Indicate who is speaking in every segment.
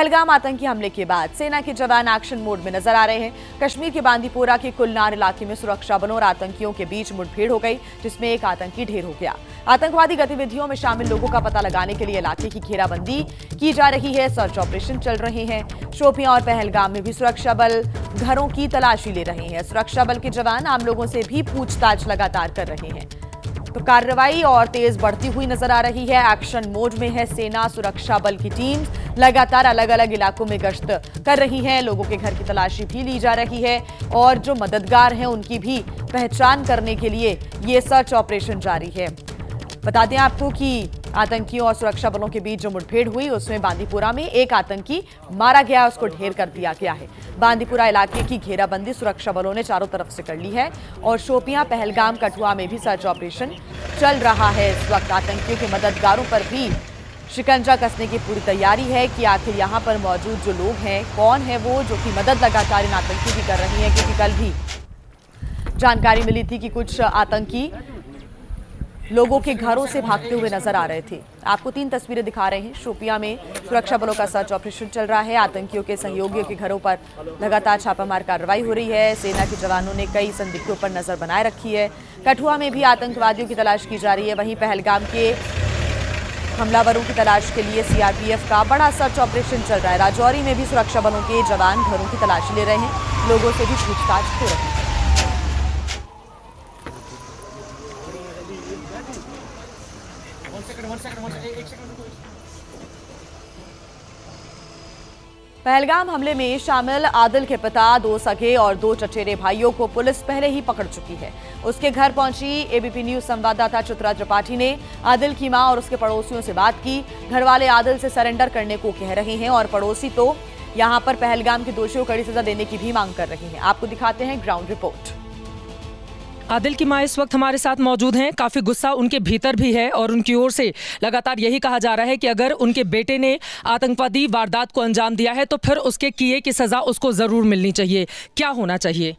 Speaker 1: पहलगाम आतंकी हमले के बाद सेना के जवान एक्शन मोड में नजर आ रहे हैं। कश्मीर के बांदीपोरा के कुलनार इलाके में सुरक्षा बलों और आतंकियों के बीच मुठभेड़ हो गई, जिसमें एक आतंकी ढेर हो गया। आतंकवादी गतिविधियों में शामिल लोगों का पता लगाने के लिए इलाके की घेराबंदी की जा रही है। सर्च ऑपरेशन चल रहे हैं। शोपियां और पहलगाम में भी सुरक्षा बल घरों की तलाशी ले रहे हैं। सुरक्षा बल के जवान आम लोगों से भी पूछताछ लगातार कर रहे हैं। तो कार्रवाई और तेज बढ़ती हुई नजर आ रही है। एक्शन मोड में है सेना। सुरक्षा बल की टीम लगातार अलग अलग इलाकों में गश्त कर रही है। लोगों के घर की तलाशी भी ली जा रही है और जो मददगार हैं उनकी भी पहचान करने के लिए ये सर्च ऑपरेशन जारी है। बता दें आपको कि आतंकियों और सुरक्षा बलों के बीच जो मुठभेड़ हुई उसमें बांदीपुरा में एक आतंकी मारा गया, उसको ढेर कर दिया गया है। बांदीपुरा इलाके की घेराबंदी सुरक्षा बलों ने चारों तरफ से कर ली है और शोपियां, पहलगाम, कठुआ में भी सर्च ऑपरेशन चल रहा है। इस वक्त आतंकियों के मददगारों पर भी शिकंजा कसने की पूरी तैयारी है कि आखिर यहाँ पर मौजूद जो लोग हैं कौन है वो जो कि मदद लगातार इन आतंकियों की कर रही है, क्योंकि कल भी जानकारी मिली थी कि कुछ आतंकी लोगों के घरों से भागते हुए नजर आ रहे थे। आपको 3 तस्वीरें दिखा रहे हैं। शोपियां में सुरक्षा बलों का सर्च ऑपरेशन चल रहा है। आतंकियों के सहयोगियों के घरों पर लगातार छापामार कार्रवाई हो रही है। सेना के जवानों ने कई संदिग्धों पर नजर बनाए रखी है। कठुआ में भी आतंकवादियों की तलाश की जा रही है। वहीं पहलगाम के हमलावरों की तलाश के लिए सीआरपीएफ का बड़ा सर्च ऑपरेशन चल रहा है। राजौरी में भी सुरक्षा बलों के जवान घरों की तलाशी ले रहे हैं। लोगों से भी पूछताछ हो रही है। पहलगाम हमले में शामिल आदिल के पिता, 2 सगे और 2 चचेरे भाइयों को पुलिस पहले ही पकड़ चुकी है। उसके घर पहुंची एबीपी न्यूज संवाददाता चित्रा त्रिपाठी ने आदिल की मां और उसके पड़ोसियों से बात की। घर वाले आदिल से सरेंडर करने को कह रहे हैं और पड़ोसी तो यहां पर पहलगाम के दोषियों को कड़ी सजा देने की भी मांग कर रही हैं। आपको दिखाते हैं ग्राउंड रिपोर्ट।
Speaker 2: आदिल की मां इस वक्त हमारे साथ मौजूद हैं। काफ़ी गुस्सा उनके भीतर भी है और उनकी ओर से लगातार यही कहा जा रहा है कि अगर उनके बेटे ने आतंकवादी वारदात को अंजाम दिया है तो फिर उसके किए की सज़ा उसको ज़रूर मिलनी चाहिए। क्या होना चाहिए?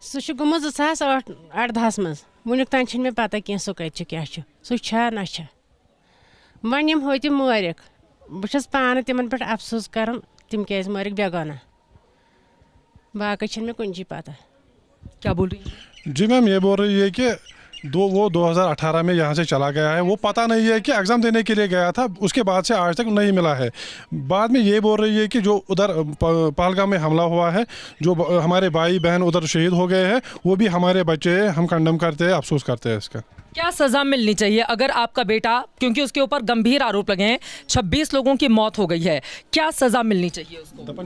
Speaker 3: सह गुम 2018 मज वुनिक तान मे पता कह सह कत क्या सह ना वन यम हो तम मारिक बस पान तिमन पे अफसोस कर तम क्या मारिक बेगाना बाकी मे कुछ पता।
Speaker 2: क्या बोल रही है?
Speaker 4: जी मैम, ये बोल रही है कि वो 2018 में यहाँ से चला गया है। वो पता नहीं है कि एग्ज़ाम देने के लिए गया था, उसके बाद से आज तक नहीं मिला है। बाद में ये बोल रही है कि जो उधर पहलगाम में हमला हुआ है, जो हमारे भाई बहन उधर शहीद हो गए हैं, वो भी हमारे बच्चे हैं। हम कंडम करते हैं, अफसोस करते हैं इसका।
Speaker 2: क्या सज़ा मिलनी चाहिए अगर आपका बेटा, क्योंकि उसके ऊपर गंभीर आरोप लगे हैं, 26 लोगों की मौत हो गई है, क्या सज़ा मिलनी चाहिए उसको?
Speaker 4: दपन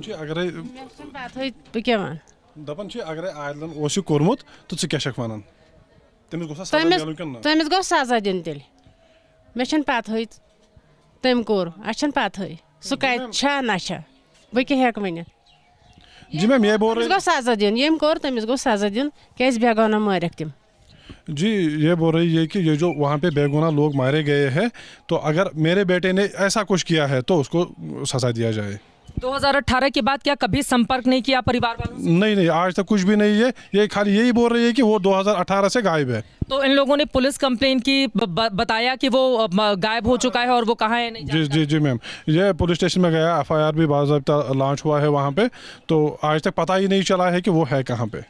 Speaker 4: अगर आदिलन कोर्मुत तो क्या वन
Speaker 3: तमिस गो सजा दिन तेल मे पत तम कोर अच्छन पत सह कत ना बह क्या हेक वन।
Speaker 4: जी मैम, ये बोल रही
Speaker 3: सजा दिन यम कोर तमिस गो सजा दिन क्या बेगाना मारिक तम।
Speaker 4: जी, ये बोल रही है कि ये जो वहाँ पे बेगुनाह लोग मारे गए हैं, तो अगर मेरे बेटे ने ऐसा कुछ किया है तो उसको सजा दिया जाए।
Speaker 2: 2018 के बाद क्या कभी संपर्क नहीं किया परिवार वालों से?
Speaker 4: नहीं, आज तक कुछ भी नहीं है। ये खाली यही बोल रही है कि वो 2018 से गायब है।
Speaker 2: तो इन लोगों ने पुलिस कंप्लेन की, बताया कि वो गायब हो चुका है और वो कहाँ है? नहीं
Speaker 4: जी मैम, ये पुलिस स्टेशन में गया, FIR भी बाज़ाब्ता लॉन्च हुआ है वहाँ पे, तो आज तक पता ही नहीं चला है कि वो है कहाँ पे।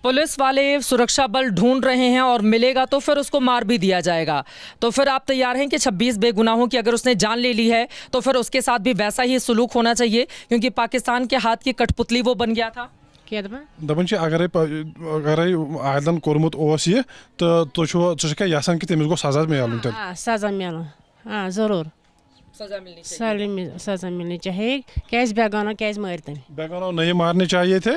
Speaker 2: पुलिस वाले, सुरक्षा बल ढूंढ रहे हैं और मिलेगा तो फिर उसको मार भी दिया जाएगा। तो फिर आप तैयार हैं कि 26 बेगुनाहों की अगर उसने जान ले ली है तो फिर उसके साथ भी वैसा ही सुलूक होना चाहिए, क्योंकि पाकिस्तान के हाथ की कठपुतली वो बन गया था।
Speaker 4: दपन अगर आदिलन कोर्मुत यह तो क्या यसान कि तमिस गो सजा मिलून?
Speaker 3: सजा मिल जरूर सजा मिलनी चाहिए। क्या बेगाना क्या मार तम?
Speaker 4: बेगाना नहीं मारने चाहिए थे,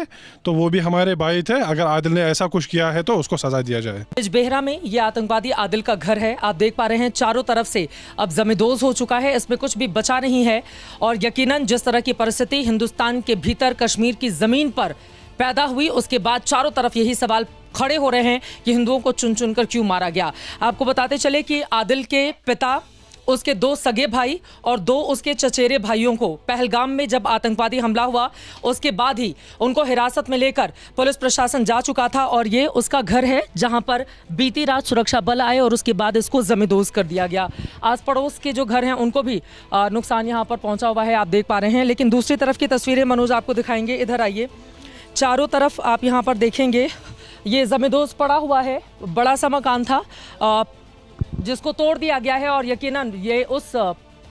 Speaker 4: तो वो भी हमारे भाई थे। अगर आदिल ने ऐसा कुछ किया है तो उसको सजा दिया जाए।
Speaker 2: बिजबेहरा में ये आतंकवादी आदिल का घर है। आप देख पा रहे हैं चारों तरफ से अब जमींदोज हो चुका है, इसमें कुछ भी बचा नहीं है। और यकीनन जिस तरह की परिस्थिति हिंदुस्तान के भीतर कश्मीर की जमीन पर पैदा हुई, उसके बाद चारों तरफ यही सवाल खड़े हो रहे हैं कि हिंदुओं को चुन चुन कर क्यों मारा गया। आपको बताते चले कि आदिल के पिता उसके 2 सगे भाई और 2 उसके चचेरे भाइयों को पहलगाम में जब आतंकवादी हमला हुआ उसके बाद ही उनको हिरासत में लेकर पुलिस प्रशासन जा चुका था और ये उसका घर है जहां पर बीती रात सुरक्षा बल आए और उसके बाद इसको जमींदोज कर दिया गया। आस पड़ोस के जो घर हैं उनको भी नुकसान यहाँ पर पहुंचा हुआ है, आप देख पा रहे हैं। लेकिन दूसरी तरफ की तस्वीरें मनोज आपको दिखाएंगे, इधर आइए। चारों तरफ आप यहाँ पर देखेंगे ये जमींदोज पड़ा हुआ है, बड़ा सा मकान था जिसको तोड़ दिया गया है और यकीनन ये उस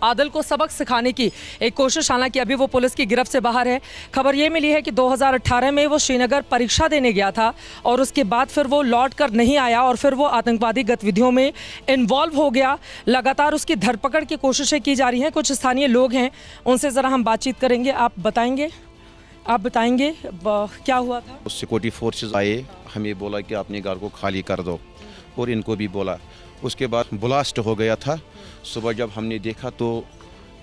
Speaker 2: आदिल को सबक सिखाने की एक कोशिश, हालांकि अभी वो पुलिस की गिरफ्त से बाहर है। खबर ये मिली है कि 2018 में वो श्रीनगर परीक्षा देने गया था और उसके बाद फिर वो लौट कर नहीं आया और फिर वो आतंकवादी गतिविधियों में इन्वॉल्व हो गया। लगातार उसकी धरपकड़ की कोशिशें की जा रही हैं। कुछ स्थानीय लोग हैं, उनसे ज़रा हम बातचीत करेंगे। आप बताएंगे क्या हुआ था?
Speaker 5: सिक्योरिटी फोर्सेस आए, हमें बोला कि अपने घर को खाली कर दो और इनको भी बोला। उसके बाद ब्लास्ट हो गया था। सुबह जब हमने देखा तो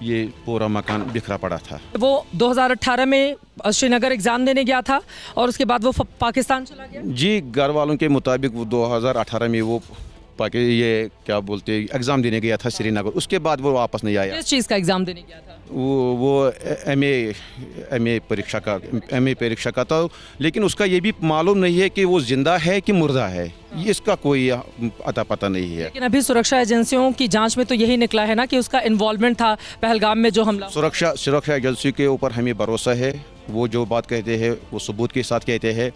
Speaker 5: ये पूरा मकान बिखरा पड़ा था।
Speaker 2: वो 2018 में श्रीनगर एग्ज़ाम देने गया था और उसके बाद वो पाकिस्तान चला गया।
Speaker 5: जी, घर वालों के मुताबिक वो 2018 में वो ये क्या बोलते एग्ज़ाम देने गया था श्रीनगर। उसके बाद वो वापस नहीं आया।
Speaker 2: किस चीज़ का एग्ज़ाम देने गया था?
Speaker 5: वो एमए परीक्षा का था, लेकिन उसका ये भी मालूम नहीं है कि वो जिंदा है कि मुर्दा है, इसका कोई अता पता नहीं है।
Speaker 2: लेकिन अभी सुरक्षा एजेंसियों की जांच में तो यही निकला है ना कि उसका इन्वॉल्वमेंट था पहलगाम में जो हमला।
Speaker 5: सुरक्षा एजेंसी के ऊपर हमें भरोसा है। वो जो बात कहते हैं वो सबूत के साथ कहते हैं।